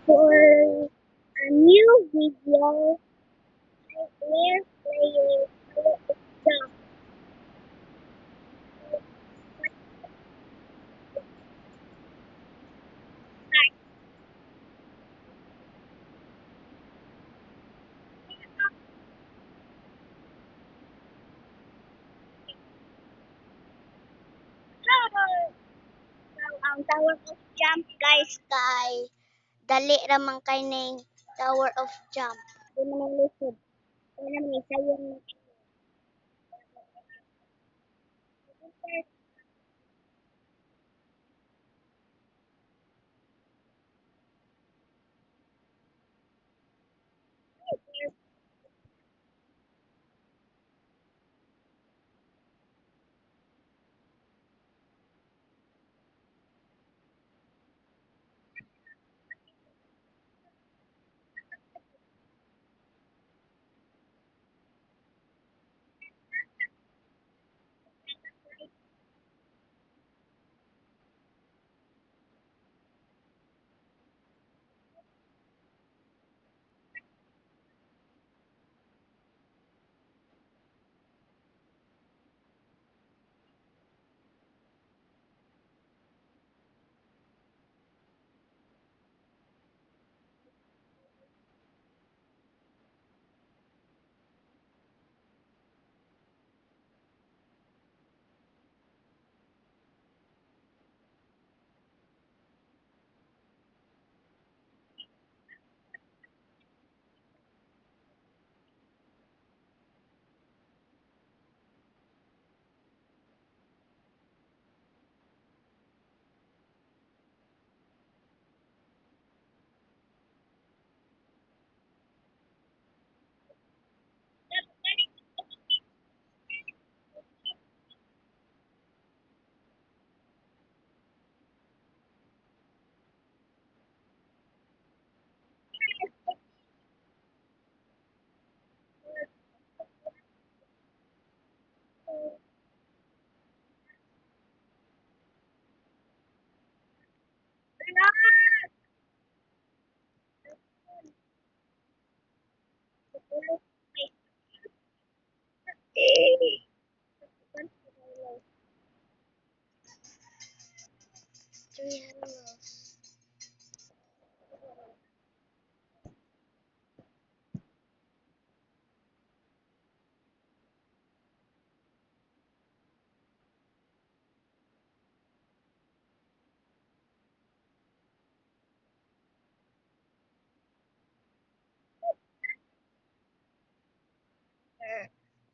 For a new video, we're playing Jump. So, ang Tower of Jump, guys, kay dali ramang kay ning Tower of Jump. Di man ang lisod. Kaya naman isayon na.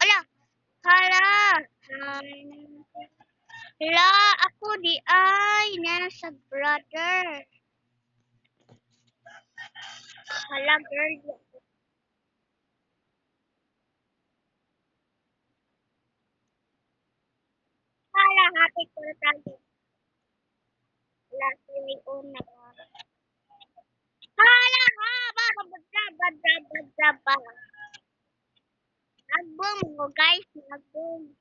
Ala, hala. Hala, ako di ay nasa brother. Hala, girl. Hala, happy ko na tayo. Hala, sili una. Hala, ha, ba, ba, ba, ba, ba, ba, ba, ba. Nagbong mo, guys. Nagbong.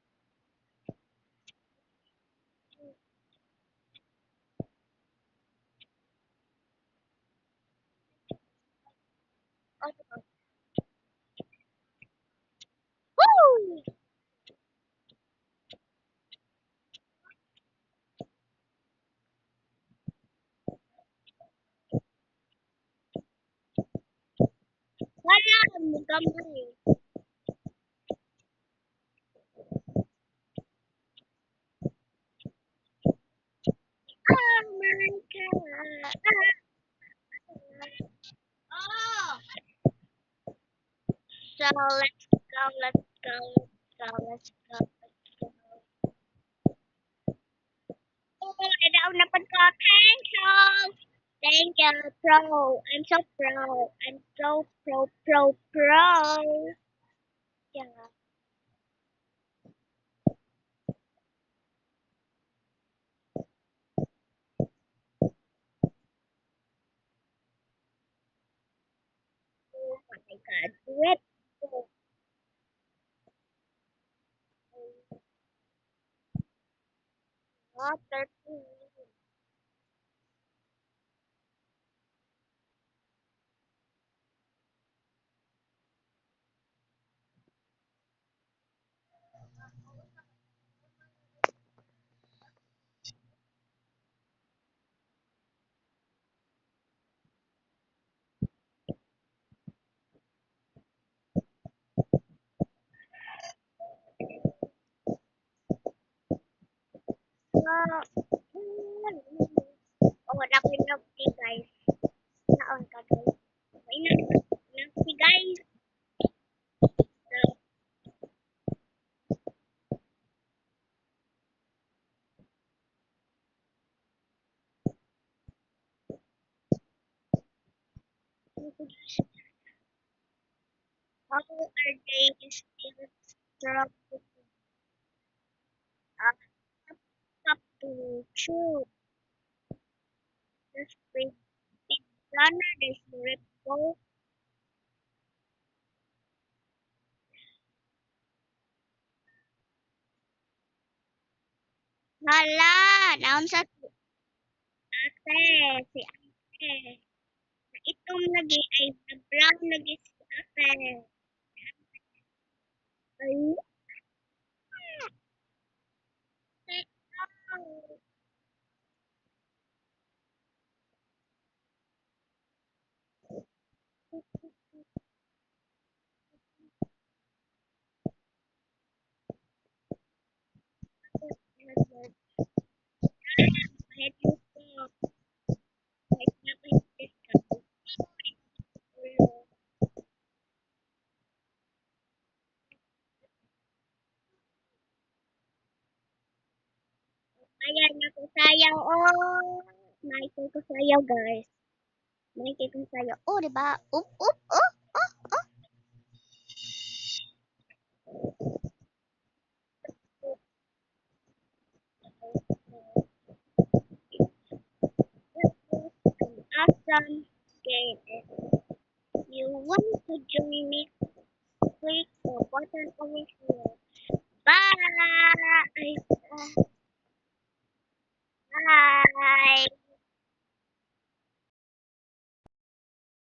Woo! Hala, gamay. Oh my God. Oh. So let's go, let's go, let's go, let's go, let's go. Oh, nadaon na pag ko. Thank you. Thank you, pro. I'm so pro. I'm so pro. Yeah. Oh my God. Let's go. Water. Oh, wala ko yung milk guys. Naon ka guys. Okay na. Milk tea guys. How are they still strong up to chew? The spring runner is ripple. Hala, naon sa ate, si ate. Itong lagi ay brown lagi si ate. Ay, ayan, nakusayaw. Oh, nakikita ko sayaw, guys. Nakikita ko sayaw. Oh, diba? Up, up, oh. Awesome game. If you want to join me, click the button over here. Bye!